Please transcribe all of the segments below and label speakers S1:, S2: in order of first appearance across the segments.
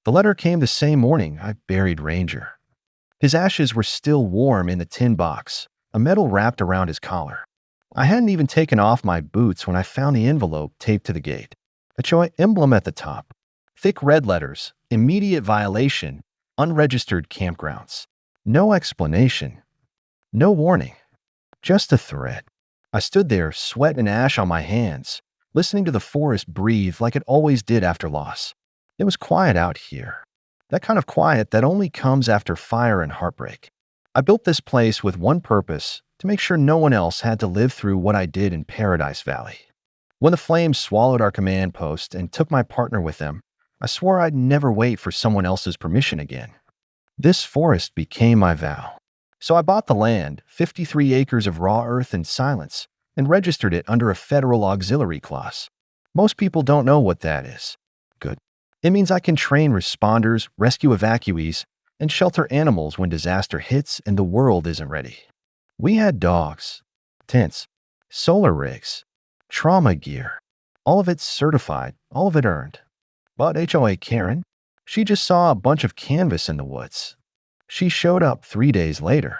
S1: The letter came the same morning I buried Ranger. His ashes were still warm in the tin box, a metal wrapped around his collar. I hadn't even taken off my boots when I found the envelope taped to the gate. A HOA emblem at the top. Thick red letters, immediate violation, unregistered campgrounds. No explanation. No warning. Just a threat. I stood there, sweat and ash on my hands, listening to the forest breathe like it always did after loss. It was quiet out here. That kind of quiet that only comes after fire and heartbreak. I built this place with one purpose, to make sure no one else had to live through what I did in Paradise Valley. When the flames swallowed our command post and took my partner with them, I swore I'd never wait for someone else's permission again. This forest became my vow. So I bought the land, 53 acres of raw earth and silence, and registered it under a federal auxiliary clause. Most people don't know what that is. Good. It means I can train responders, rescue evacuees, and shelter animals when disaster hits and the world isn't ready. We had dogs, tents, solar rigs, trauma gear. All of it certified, all of it earned. But HOA Karen, she just saw a bunch of canvas in the woods. She showed up 3 days later.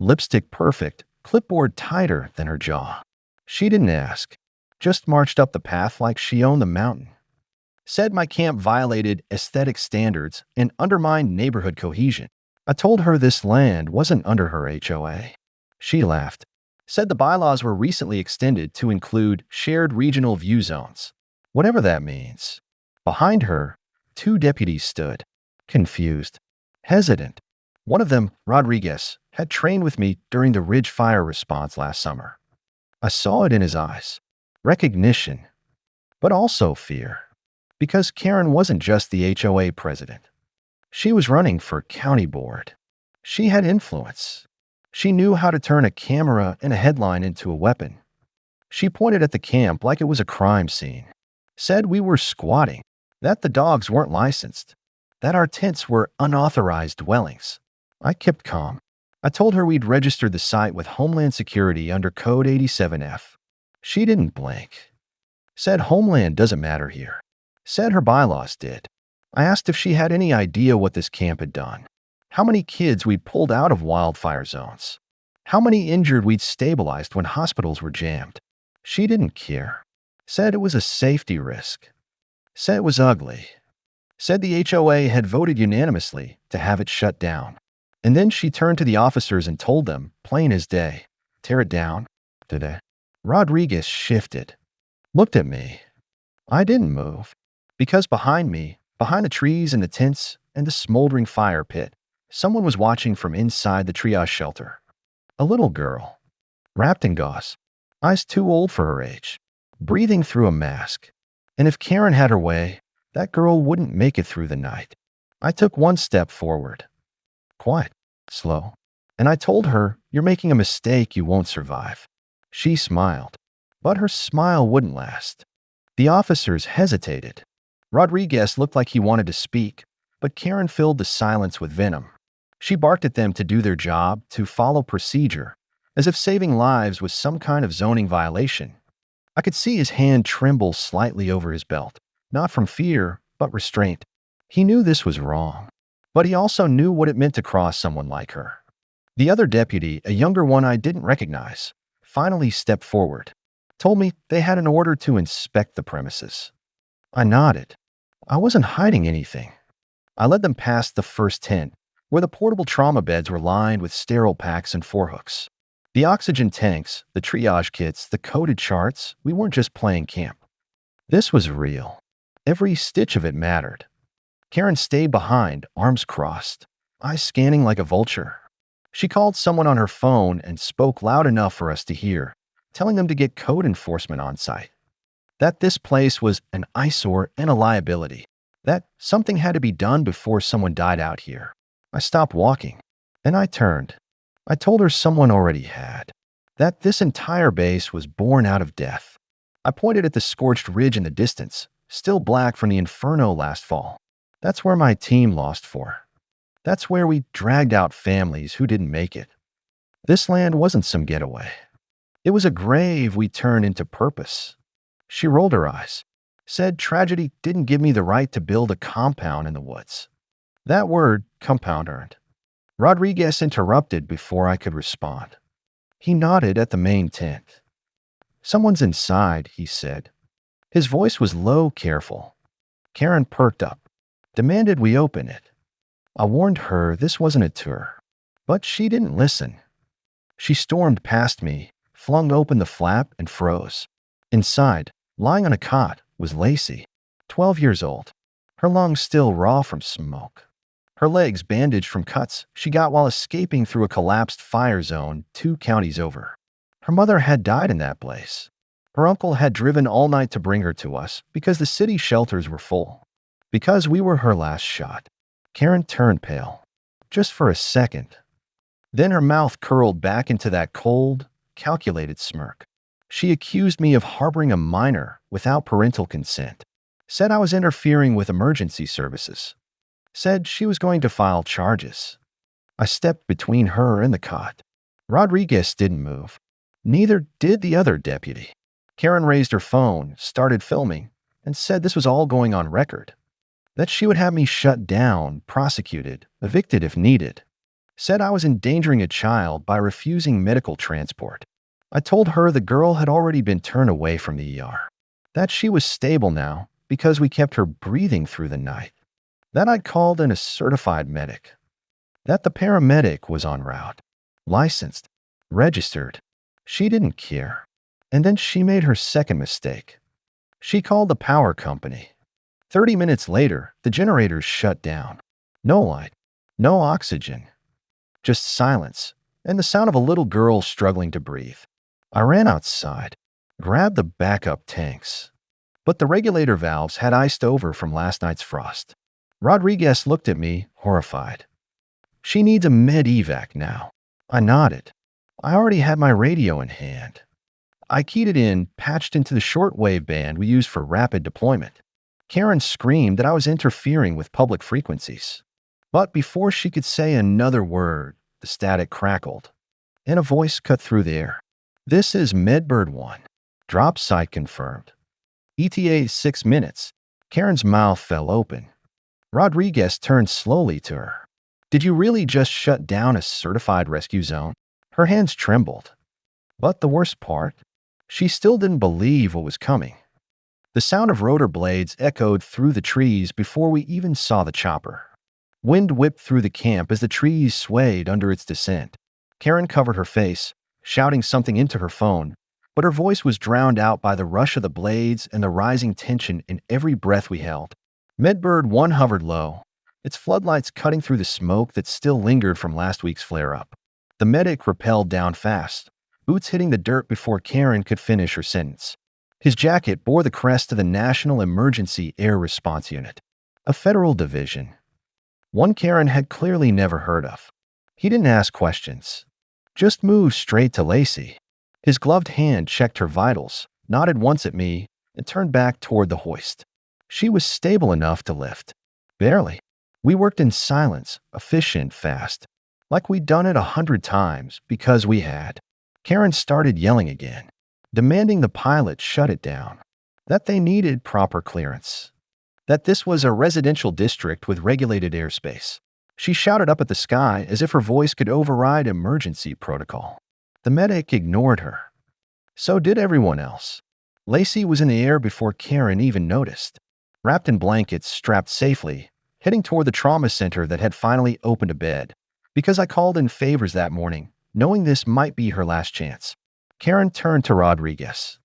S1: Lipstick perfect, clipboard tighter than her jaw. She didn't ask, just marched up the path like she owned the mountain. Said my camp violated aesthetic standards and undermined neighborhood cohesion. I told her this land wasn't under her HOA. She laughed. Said the bylaws were recently extended to include shared regional view zones. Whatever that means. Behind her, 2 deputies stood, confused, hesitant. One of them, Rodriguez, had trained with me during the Ridge fire response last summer. I saw it in his eyes. Recognition, but also fear. Because Karen wasn't just the HOA president. She was running for county board. She had influence. She knew how to turn a camera and a headline into a weapon. She pointed at the camp like it was a crime scene. Said we were squatting, that the dogs weren't licensed, that our tents were unauthorized dwellings. I kept calm. I told her we'd registered the site with Homeland Security under Code 87F. She didn't blink. Said Homeland doesn't matter here. Said her bylaws did. I asked if she had any idea what this camp had done. How many kids we'd pulled out of wildfire zones. How many injured we'd stabilized when hospitals were jammed. She didn't care. Said it was a safety risk. Said it was ugly. Said the HOA had voted unanimously to have it shut down. And then she turned to the officers and told them, plain as day, tear it down today. Rodriguez shifted. Looked at me. I didn't move. Because behind me, behind the trees and the tents and the smoldering fire pit, someone was watching from inside the triage shelter. A little girl, wrapped in gauze, eyes too old for her age, breathing through a mask. And if Karen had her way, that girl wouldn't make it through the night. I took one step forward. Quiet, slow. And I told her, you're making a mistake you won't survive. She smiled, but her smile wouldn't last. The officers hesitated. Rodriguez looked like he wanted to speak, but Karen filled the silence with venom. She barked at them to do their job, to follow procedure, as if saving lives was some kind of zoning violation. I could see his hand tremble slightly over his belt, not from fear, but restraint. He knew this was wrong, but he also knew what it meant to cross someone like her. The other deputy, a younger one I didn't recognize, finally stepped forward, told me they had an order to inspect the premises. I nodded. I wasn't hiding anything. I led them past the first tent, where the portable trauma beds were lined with sterile packs and forehooks. The oxygen tanks, the triage kits, the coded charts, we weren't just playing camp. This was real. Every stitch of it mattered. Karen stayed behind, arms crossed, eyes scanning like a vulture. She called someone on her phone and spoke loud enough for us to hear, telling them to get code enforcement on site. That this place was an eyesore and a liability. That something had to be done before someone died out here. I stopped walking, and I turned. I told her someone already had. That this entire base was born out of death. I pointed at the scorched ridge in the distance, still black from the inferno last fall. That's where my team lost for. That's where we dragged out families who didn't make it. This land wasn't some getaway. It was a grave we turned into purpose. She rolled her eyes. Said tragedy didn't give me the right to build a compound in the woods. That word, compound, earned. Rodriguez interrupted before I could respond. He nodded at the main tent. Someone's inside, he said. His voice was low, careful. Karen perked up, demanded we open it. I warned her this wasn't a tour, but she didn't listen. She stormed past me, flung open the flap, and froze. Inside, lying on a cot, was Lacey, 12 years old, her lungs still raw from smoke. Her legs bandaged from cuts she got while escaping through a collapsed fire zone 2 counties over. Her mother had died in that place. Her uncle had driven all night to bring her to us because the city shelters were full. Because we were her last shot. Karen turned pale, just for a second. Then her mouth curled back into that cold, calculated smirk. She accused me of harboring a minor without parental consent. Said I was interfering with emergency services. Said she was going to file charges. I stepped between her and the cot. Rodriguez didn't move. Neither did the other deputy. Karen raised her phone, started filming, and said this was all going on record. That she would have me shut down, prosecuted, evicted if needed. Said I was endangering a child by refusing medical transport. I told her the girl had already been turned away from the ER. That she was stable now because we kept her breathing through the night. That I'd called in a certified medic. That the paramedic was en route, licensed, registered. She didn't care. And then she made her second mistake. She called the power company. 30 minutes later, the generators shut down. No light, no oxygen, just silence and the sound of a little girl struggling to breathe. I ran outside, grabbed the backup tanks. But the regulator valves had iced over from last night's frost. Rodriguez looked at me, horrified. She needs a med evac now. I nodded. I already had my radio in hand. I keyed it in, patched into the shortwave band we use for rapid deployment. Karen screamed that I was interfering with public frequencies. But before she could say another word, the static crackled, and a voice cut through the air. This is Medbird 1. Drop site confirmed. ETA 6 minutes. Karen's mouth fell open. Rodriguez turned slowly to her. Did you really just shut down a certified rescue zone? Her hands trembled. But the worst part, she still didn't believe what was coming. The sound of rotor blades echoed through the trees before we even saw the chopper. Wind whipped through the camp as the trees swayed under its descent. Karen covered her face, shouting something into her phone, but her voice was drowned out by the rush of the blades and the rising tension in every breath we held. Medbird 1 hovered low, its floodlights cutting through the smoke that still lingered from last week's flare-up. The medic rappelled down fast, boots hitting the dirt before Karen could finish her sentence. His jacket bore the crest of the National Emergency Air Response Unit, a federal division. One Karen had clearly never heard of. He didn't ask questions, just moved straight to Lacey. His gloved hand checked her vitals, nodded once at me, and turned back toward the hoist. She was stable enough to lift. Barely. We worked in silence, efficient, fast, like we'd done it 100 times because we had. Karen started yelling again, demanding the pilot shut it down, that they needed proper clearance, that this was a residential district with regulated airspace. She shouted up at the sky as if her voice could override emergency protocol. The medic ignored her. So did everyone else. Lacey was in the air before Karen even noticed, wrapped in blankets, strapped safely, heading toward the trauma center that had finally opened a bed. Because I called in favors that morning, knowing this might be her last chance. Karen turned to Rodriguez,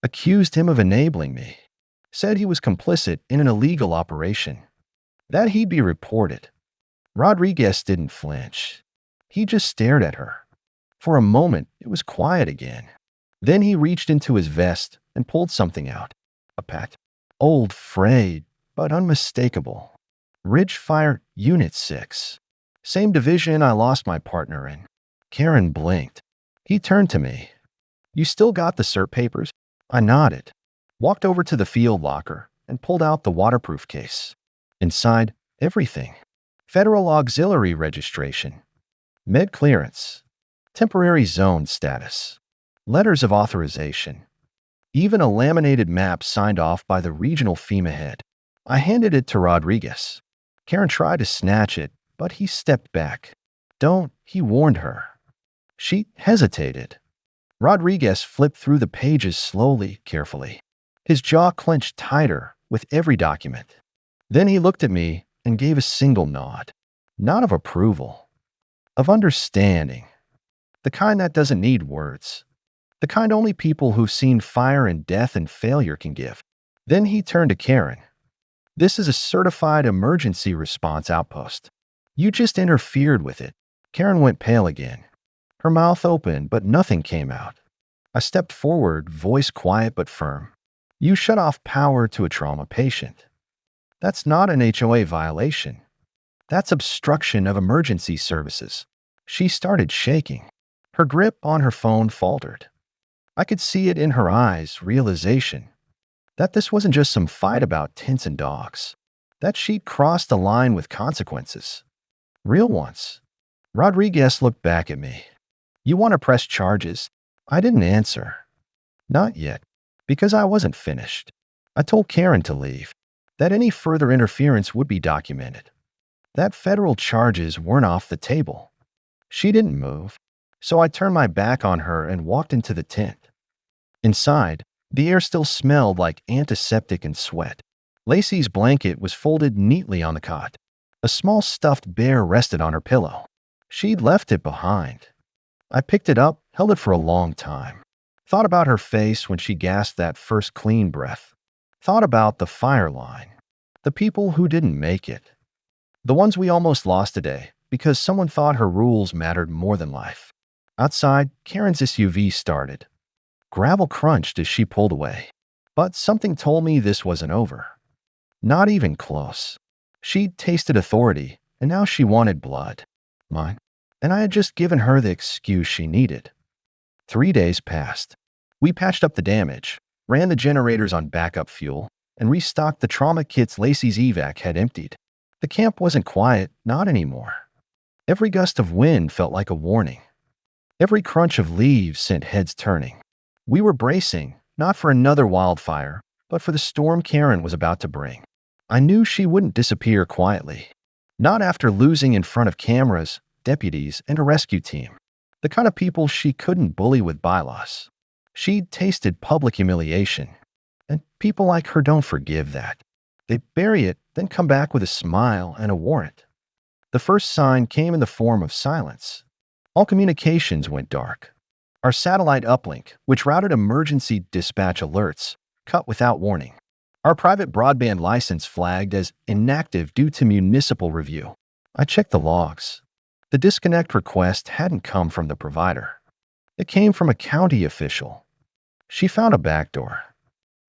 S1: accused him of enabling me, said he was complicit in an illegal operation, that he'd be reported. Rodriguez didn't flinch. He just stared at her. For a moment, it was quiet again. Then he reached into his vest and pulled something out. A pack. Old, frayed, but unmistakable. Ridgefire Unit 6. Same division I lost my partner in. Karen blinked. He turned to me. You still got the cert papers? I nodded, walked over to the field locker, and pulled out the waterproof case. Inside, everything. Federal Auxiliary registration. Med clearance. Temporary zone status. Letters of authorization. even a laminated map signed off by the regional FEMA head. I handed it to Rodriguez. Karen tried to snatch it, but he stepped back. Don't, he warned her. She hesitated. Rodriguez flipped through the pages slowly, carefully. His jaw clenched tighter with every document. Then he looked at me and gave a single nod. Not of approval, of understanding. The kind that doesn't need words. The kind only people who've seen fire and death and failure can give. Then he turned to Karen. This is a certified emergency response outpost. You just interfered with it. Karen went pale again. Her mouth opened, but nothing came out. I stepped forward, voice quiet but firm. You shut off power to a trauma patient. That's not an HOA violation. That's obstruction of emergency services. She started shaking. Her grip on her phone faltered. I could see it in her eyes, realization. That this wasn't just some fight about tents and dogs. That she'd crossed a line with consequences. Real ones. Rodriguez looked back at me. You want to press charges? I didn't answer. Not yet, because I wasn't finished. I told Karen to leave, that any further interference would be documented, that federal charges weren't off the table. She didn't move, so I turned my back on her and walked into the tent. Inside, the air still smelled like antiseptic and sweat. Lacey's blanket was folded neatly on the cot. A small stuffed bear rested on her pillow. She'd left it behind. I picked it up, held it for a long time. Thought about her face when she gasped that first clean breath. Thought about the fire line. The people who didn't make it. The ones we almost lost today because someone thought her rules mattered more than life. Outside, Karen's SUV started. Gravel crunched as she pulled away. But something told me this wasn't over. Not even close. She'd tasted authority, and now she wanted blood. Mine. And I had just given her the excuse she needed. 3 days passed. We patched up the damage, ran the generators on backup fuel, and restocked the trauma kits Lacey's evac had emptied. The camp wasn't quiet, not anymore. Every gust of wind felt like a warning. Every crunch of leaves sent heads turning. We were bracing, not for another wildfire, but for the storm Karen was about to bring. I knew she wouldn't disappear quietly. Not after losing in front of cameras, deputies, and a rescue team. The kind of people she couldn't bully with bylaws. She'd tasted public humiliation. And people like her don't forgive that. They bury it, then come back with a smile and a warrant. The first sign came in the form of silence. All communications went dark. Our satellite uplink, which routed emergency dispatch alerts, cut without warning. Our private broadband license flagged as inactive due to municipal review. I checked the logs. The disconnect request hadn't come from the provider. It came from a county official. She found a backdoor.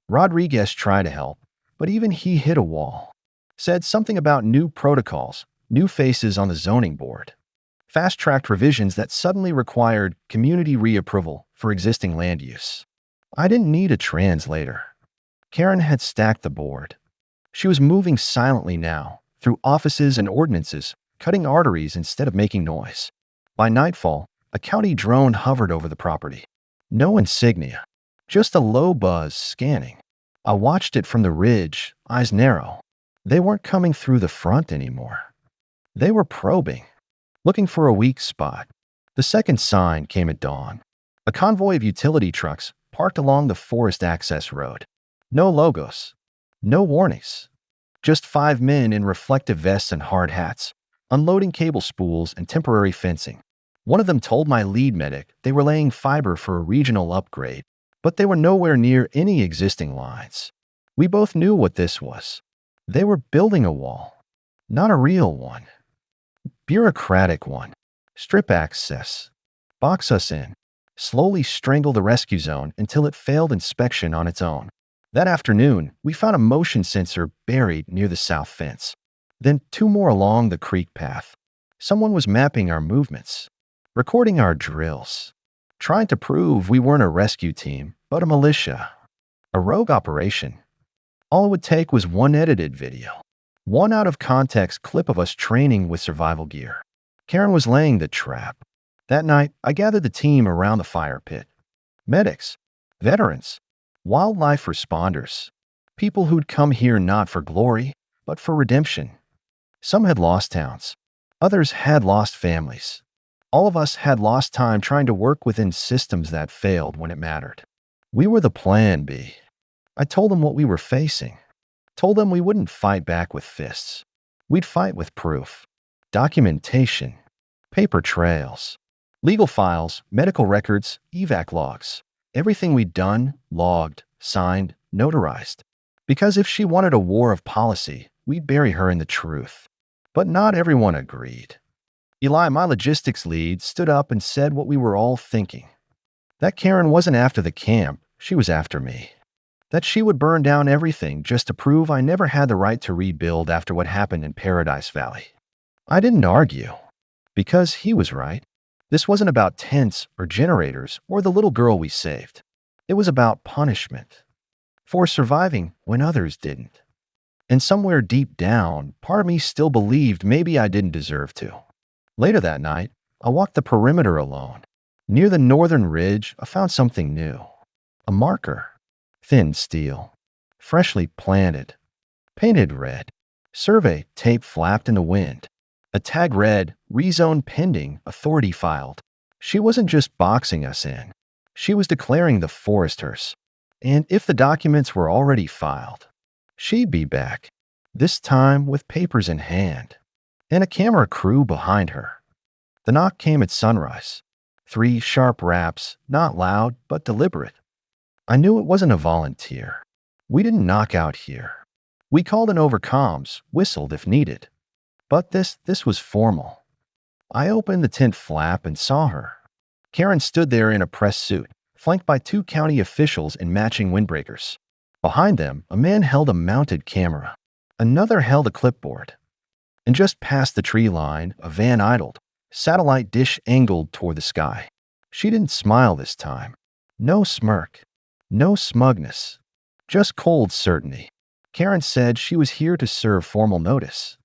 S1: Rodriguez tried to help, but even he hit a wall. Said something about new protocols, new faces on the zoning board. Fast-tracked revisions that suddenly required community reapproval for existing land use. I didn't need a translator. Karen had stacked the board. She was moving silently now, through offices and ordinances, cutting arteries instead of making noise. By nightfall, a county drone hovered over the property. No insignia, just a low buzz scanning. I watched it from the ridge, eyes narrow. They weren't coming through the front anymore. They were probing, looking for a weak spot. The second sign came at dawn. A convoy of utility trucks parked along the forest access road. No logos, no warnings. Just 5 men in reflective vests and hard hats, unloading cable spools and temporary fencing. One of them told my lead medic they were laying fiber for a regional upgrade, but they were nowhere near any existing lines. We both knew what this was. They were building a wall, not a real one. Bureaucratic one. Strip access. Box us in. Slowly strangle the rescue zone until it failed inspection on its own. That afternoon, we found a motion sensor buried near the south fence. Then 2 more along the creek path. Someone was mapping our movements, recording our drills, trying to prove we weren't a rescue team, but a militia. A rogue operation. All it would take was one edited video. One out-of-context clip of us training with survival gear. Karen was laying the trap. That night, I gathered the team around the fire pit. Medics, veterans, Wildlife responders. People who'd come here not for glory, but for redemption. Some had lost towns. Others had lost families. All of us had lost time trying to work within systems that failed when it mattered. We were the plan B. I told them what we were facing. Told them we wouldn't fight back with fists. We'd fight with proof, documentation, paper trails, legal files, medical records, evac logs. Everything we'd done, logged, signed, notarized. Because if she wanted a war of policy, we'd bury her in the truth. But not everyone agreed. Eli, my logistics lead, stood up and said what we were all thinking. That Karen wasn't after the camp, she was after me. That she would burn down everything just to prove I never had the right to rebuild after what happened in Paradise Valley. I didn't argue, because he was right. This wasn't about tents or generators or the little girl we saved. It was about punishment for surviving when others didn't. And somewhere deep down, part of me still believed maybe I didn't deserve to. Later that night, I walked the perimeter alone. Near the northern ridge, I found something new. A marker. Thin steel. Freshly planted. Painted red. Survey tape flapped in the wind. A tag read, rezone pending, authority filed. She wasn't just boxing us in. She was declaring the forest hers. And if the documents were already filed, she'd be back. This time with papers in hand. And a camera crew behind her. The knock came at sunrise. 3 sharp raps, not loud, but deliberate. I knew it wasn't a volunteer. We didn't knock out here. We called in over comms, whistled if needed. But this was formal. I opened the tent flap and saw her. Karen stood there in a press suit, flanked by 2 county officials in matching windbreakers. Behind them, a man held a mounted camera. Another held a clipboard. And just past the tree line, a van idled, satellite dish angled toward the sky. She didn't smile this time. No smirk. No smugness. Just cold certainty. Karen said she was here to serve formal notice.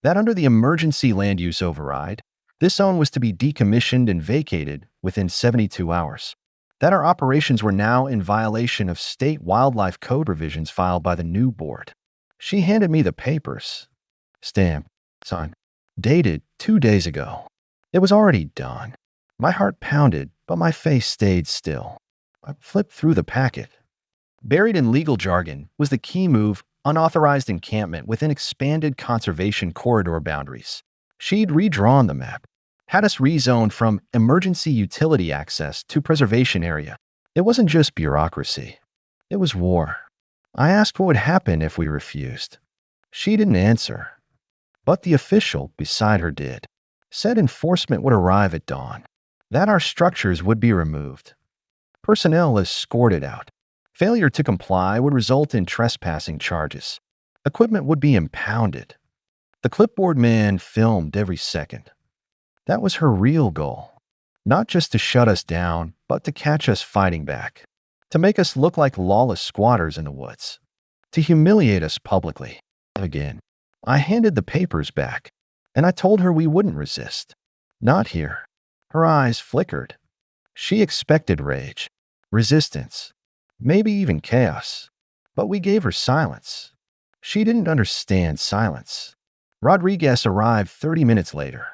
S1: That under the emergency land use override, this zone was to be decommissioned and vacated within 72 hours. That our operations were now in violation of state wildlife code revisions filed by the new board. She handed me the papers. Stamped, signed, dated 2 days ago. It was already done. My heart pounded, but my face stayed still. I flipped through the packet. Buried in legal jargon was the key move, unauthorized encampment within expanded conservation corridor boundaries. She'd redrawn the map, had us rezoned from emergency utility access to preservation area. It wasn't just bureaucracy. It was war. I asked what would happen if we refused. She didn't answer. But the official beside her did. Said enforcement would arrive at dawn. That our structures would be removed. Personnel escorted out. Failure to comply would result in trespassing charges. Equipment would be impounded. The clipboard man filmed every second. That was her real goal. Not just to shut us down, but to catch us fighting back. To make us look like lawless squatters in the woods. To humiliate us publicly. Again. I handed the papers back, and I told her we wouldn't resist. Not here. Her eyes flickered. She expected rage, resistance, maybe even chaos. But we gave her silence. She didn't understand silence. Rodriguez arrived 30 minutes later.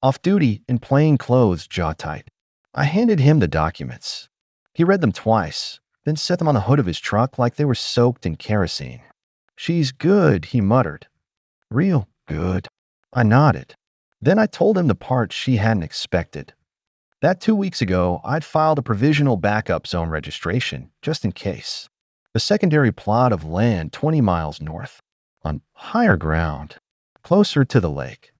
S1: Off duty, in plain clothes, jaw tight. I handed him the documents. He read them twice, then set them on the hood of his truck like they were soaked in kerosene. "She's good," he muttered. "Real good." I nodded. Then I told him the part she hadn't expected. That 2 weeks ago, I'd filed a provisional backup zone registration, just in case. A secondary plot of land 20 miles north, on higher ground, closer to the lake.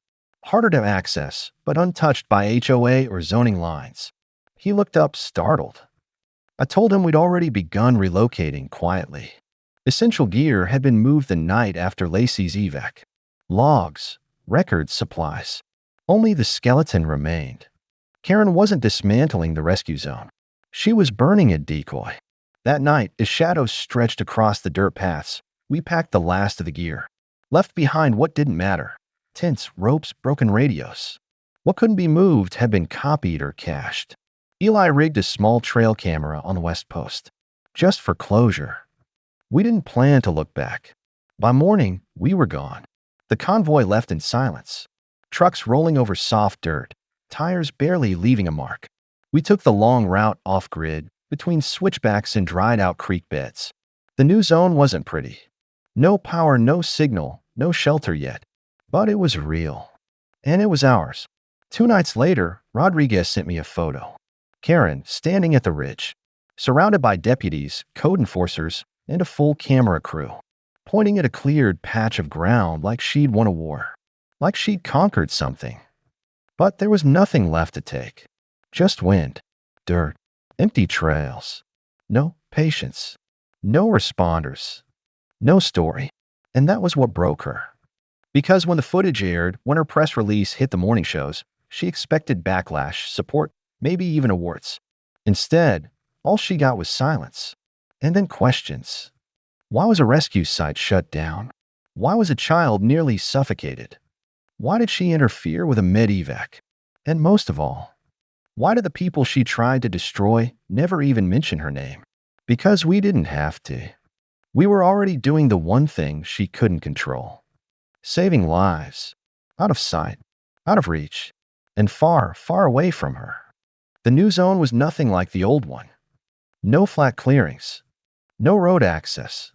S1: Harder to access, but untouched by HOA or zoning lines. He looked up, startled. I told him we'd already begun relocating quietly. Essential gear had been moved the night after Lacey's evac. Logs, records, supplies. Only the skeleton remained. Karen wasn't dismantling the rescue zone. She was burning a decoy. That night, as shadows stretched across the dirt paths, we packed the last of the gear. Left behind what didn't matter. Tents, ropes, broken radios. What couldn't be moved had been copied or cached. Eli rigged a small trail camera on the west post. just for closure. We didn't plan to look back. By morning, we were gone. The convoy left in silence. Trucks rolling over soft dirt, tires barely leaving a mark. We took the long route off-grid, between switchbacks and dried-out creek beds. The new zone wasn't pretty. No power, no signal, no shelter yet. But it was real. And it was ours. 2 nights later, Rodriguez sent me a photo. Karen, standing at the ridge, surrounded by deputies, code enforcers, and a full camera crew, pointing at a cleared patch of ground like she'd won a war, like she'd conquered something. But there was nothing left to take. Just wind, dirt, empty trails. No patience. No responders. No story. And that was what broke her. Because when the footage aired, when her press release hit the morning shows, she expected backlash, support, maybe even awards. Instead, all she got was silence. And then questions. Why was a rescue site shut down? Why was a child nearly suffocated? Why did she interfere with a med-evac? And most of all, why did the people she tried to destroy never even mention her name? Because we didn't have to. We were already doing the one thing she couldn't control. Saving lives. Out of sight, out of reach, and far, far away from her. The new zone was nothing like the old one. No flat clearings. No road access.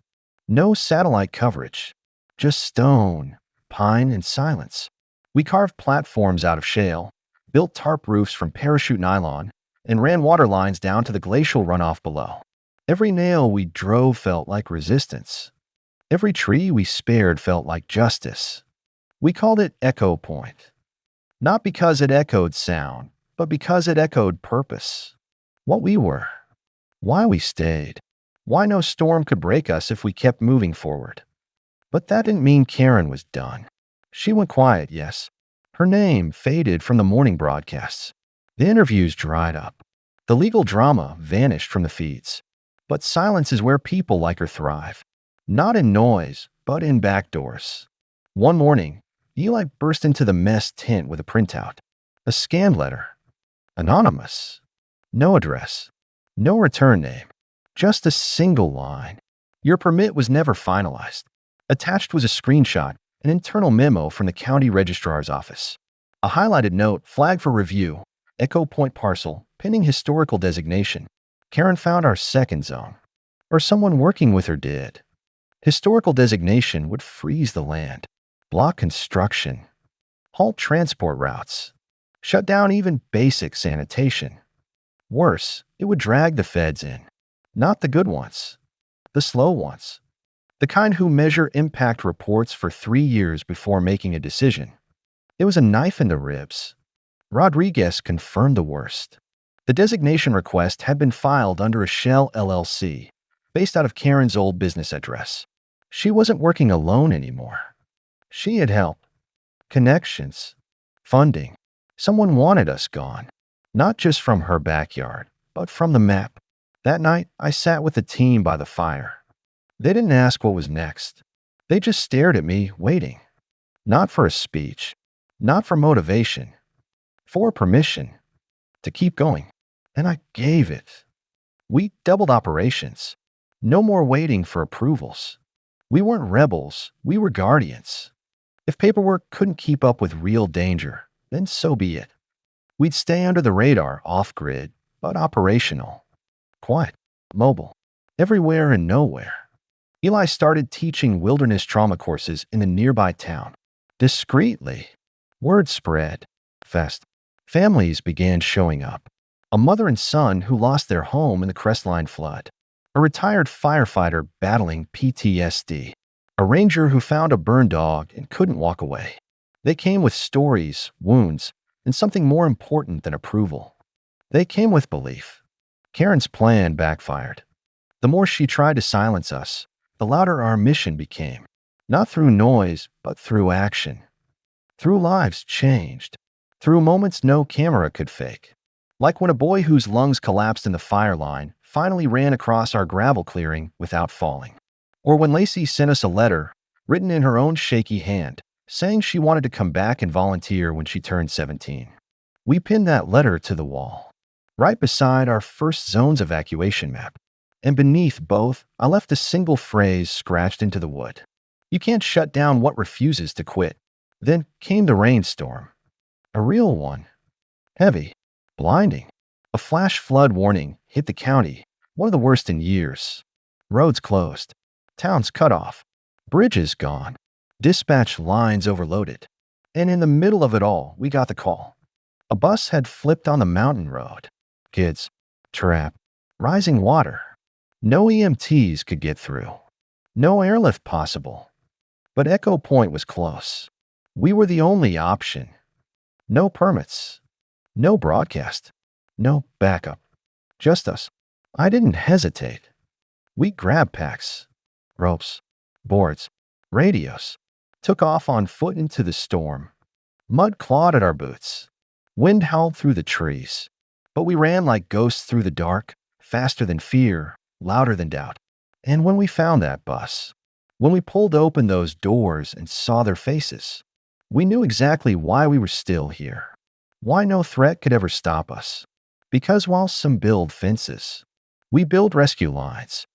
S1: No satellite coverage. Just stone, pine, and silence. We carved platforms out of shale, built tarp roofs from parachute nylon, and ran water lines down to the glacial runoff below. Every nail we drove felt like resistance. Every tree we spared felt like justice. We called it Echo Point. Not because it echoed sound, but because it echoed purpose. What we were. Why we stayed. Why no storm could break us if we kept moving forward. But that didn't mean Karen was done. She went quiet, yes. Her name faded from the morning broadcasts. The interviews dried up. The legal drama vanished from the feeds. But silence is where people like her thrive. Not in noise, but in back doors. One morning, Eli burst into the mess tent with a printout. A scanned letter. Anonymous. No address. No return name. Just a single line. Your permit was never finalized. Attached was a screenshot, an internal memo from the county registrar's office. A highlighted note flagged for review. Echo Point parcel, pending historical designation. Karen found our second zone. Or someone working with her did. Historical designation would freeze the land, block construction, halt transport routes, shut down even basic sanitation. Worse, it would drag the feds in. Not the good ones, the slow ones. The kind who measure impact reports for 3 years before making a decision. It was a knife in the ribs. Rodriguez confirmed the worst. The designation request had been filed under a shell LLC, based out of Karen's old business address. She wasn't working alone anymore. She had help, connections, funding. Someone wanted us gone, not just from her backyard, but from the map. That night, I sat with the team by the fire. They didn't ask what was next. They just stared at me, waiting. Not for a speech, not for motivation, for permission to keep going. And I gave it. We doubled operations. No more waiting for approvals. We weren't rebels, we were guardians. If paperwork couldn't keep up with real danger, then so be it. We'd stay under the radar, off-grid, but operational. Quiet, mobile, everywhere and nowhere. Eli started teaching wilderness trauma courses in the nearby town. Discreetly. Word spread. Fast. Families began showing up. A mother and son who lost their home in the Crestline flood. A retired firefighter battling PTSD. A ranger who found a burned dog and couldn't walk away. They came with stories, wounds, and something more important than approval. They came with belief. Karen's plan backfired. The more she tried to silence us, the louder our mission became. Not through noise, but through action. Through lives changed. Through moments no camera could fake. Like when a boy whose lungs collapsed in the fire line finally ran across our gravel clearing without falling. Or when Lacey sent us a letter, written in her own shaky hand, saying she wanted to come back and volunteer when she turned 17. We pinned that letter to the wall, right beside our first zone's evacuation map. and beneath both, I left a single phrase scratched into the wood. You can't shut down what refuses to quit. Then came the rainstorm. A real one. Heavy. Blinding. A flash flood warning hit the county, one of the worst in years. Roads closed. Towns cut off. Bridges gone. Dispatch lines overloaded. And in the middle of it all, we got the call. A bus had flipped on the mountain road. Kids. Trapped. Rising water. No EMTs could get through. No airlift possible. But Echo Point was close. We were the only option. No permits. No broadcast. No backup. Just us. I didn't hesitate. We grabbed packs, ropes, boards, radios, took off on foot into the storm. Mud clawed at our boots. Wind howled through the trees. But we ran like ghosts through the dark, faster than fear, louder than doubt. And when we found that bus, when we pulled open those doors and saw their faces, we knew exactly why we were still here. Why no threat could ever stop us. Because while some build fences, we build rescue lines.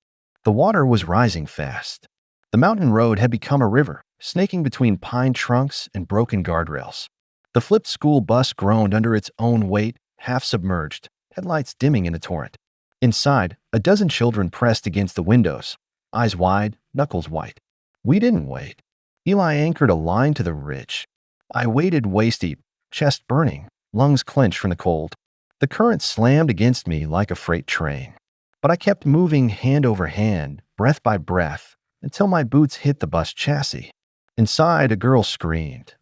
S1: The water was rising fast. The mountain road had become a river, snaking between pine trunks and broken guardrails. The flipped school bus groaned under its own weight, half submerged, headlights dimming in the torrent. Inside, a dozen children pressed against the windows, eyes wide, knuckles white. We didn't wait. Eli anchored a line to the ridge. I waded waist-deep, chest burning, lungs clenched from the cold. The current slammed against me like a freight train. But I kept moving hand over hand, breath by breath, until my boots hit the bus chassis. Inside, a girl screamed.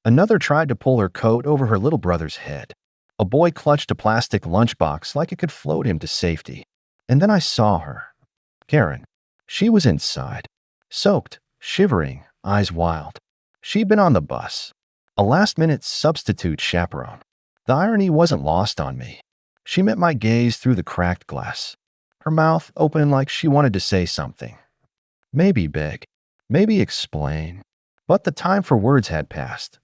S1: Another tried to pull her coat over her little brother's head. A boy clutched a plastic lunchbox like it could float him to safety. And then I saw her. Karen. She was inside. Soaked, shivering, eyes wild. She'd been on the bus. A last-minute substitute chaperone. The irony wasn't lost on me. She met my gaze through the cracked glass. Her mouth open like she wanted to say something. Maybe beg. Maybe explain. But the time for words had passed.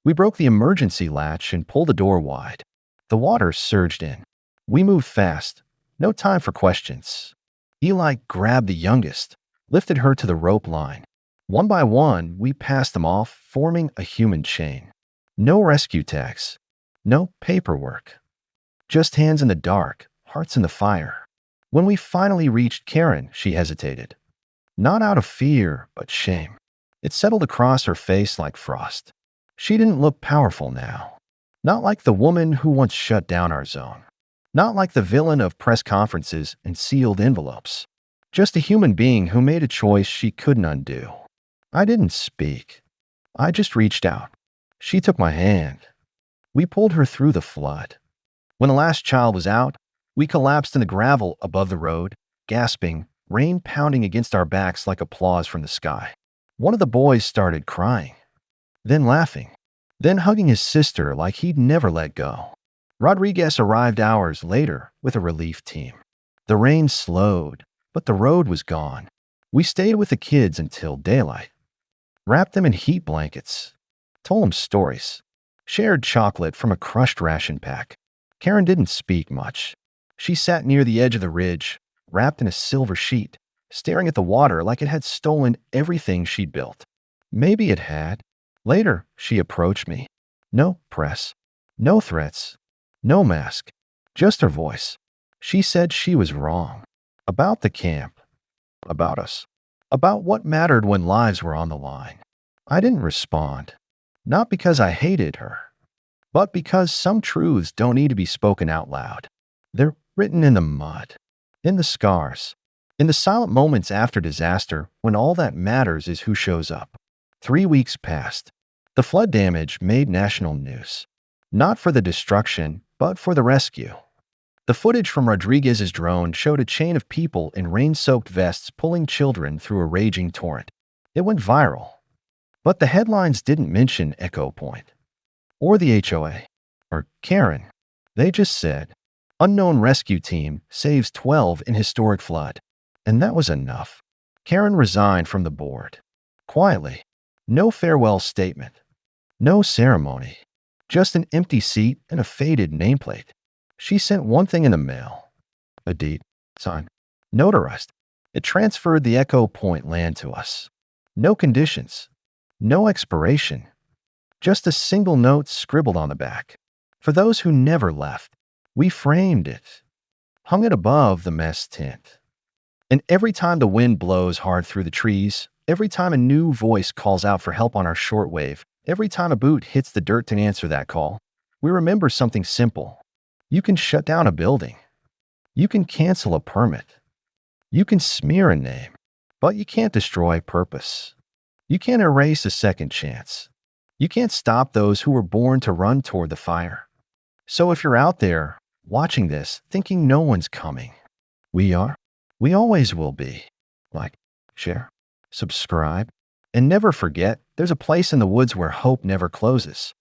S1: We broke the emergency latch and pulled the door wide. The water surged in. We moved fast. No time for questions. Eli grabbed the youngest, lifted her to the rope line. One by one, we passed them off, forming a human chain. No rescue tags. No paperwork. Just hands in the dark, hearts in the fire. When we finally reached Karen, she hesitated. Not out of fear, but shame. It settled across her face like frost. She didn't look powerful now. Not like the woman who once shut down our zone. Not like the villain of press conferences and sealed envelopes. Just a human being who made a choice she couldn't undo. I didn't speak. I just reached out. She took my hand. We pulled her through the flood. When the last child was out, we collapsed in the gravel above the road, gasping, rain pounding against our backs like applause from the sky. One of the boys started crying, then laughing, then hugging his sister like he'd never let go. Rodriguez arrived hours later with a relief team. The rain slowed, but the road was gone. We stayed with the kids until daylight. Wrapped them in heat blankets. Told them stories. Shared chocolate from a crushed ration pack. Karen didn't speak much. She sat near the edge of the ridge, wrapped in a silver sheet, staring at the water like it had stolen everything she'd built. Maybe it had. Later, she approached me. No press. No threats. No mask. Just her voice. She said she was wrong. About the camp. About us. About what mattered when lives were on the line. I didn't respond. Not because I hated her, but because some truths don't need to be spoken out loud. They're written in the mud, in the scars, in the silent moments after disaster when all that matters is who shows up. 3 weeks passed. The flood damage made national news. Not for the destruction, but for the rescue. The footage from Rodriguez's drone showed a chain of people in rain-soaked vests pulling children through a raging torrent. It went viral. But the headlines didn't mention Echo Point, or the HOA, or Karen. They just said, unknown rescue team saves 12 in historic flood. And that was enough. Karen resigned from the board. Quietly. No farewell statement. No ceremony. Just an empty seat and a faded nameplate. She sent one thing in the mail. A deed. Signed. Notarized. It transferred the Echo Point land to us. No conditions, no expiration, just a single note scribbled on the back. For those who never left, we framed it, hung it above the mess tent. And every time the wind blows hard through the trees, every time a new voice calls out for help on our shortwave, every time a boot hits the dirt to answer that call, we remember something simple. You can shut down a building. You can cancel a permit. You can smear a name, but you can't destroy purpose. You can't erase a second chance. You can't stop those who were born to run toward the fire. So if you're out there watching this, thinking no one's coming, we are. We always will be. Like, share, subscribe, and never forget there's a place in the woods where hope never closes.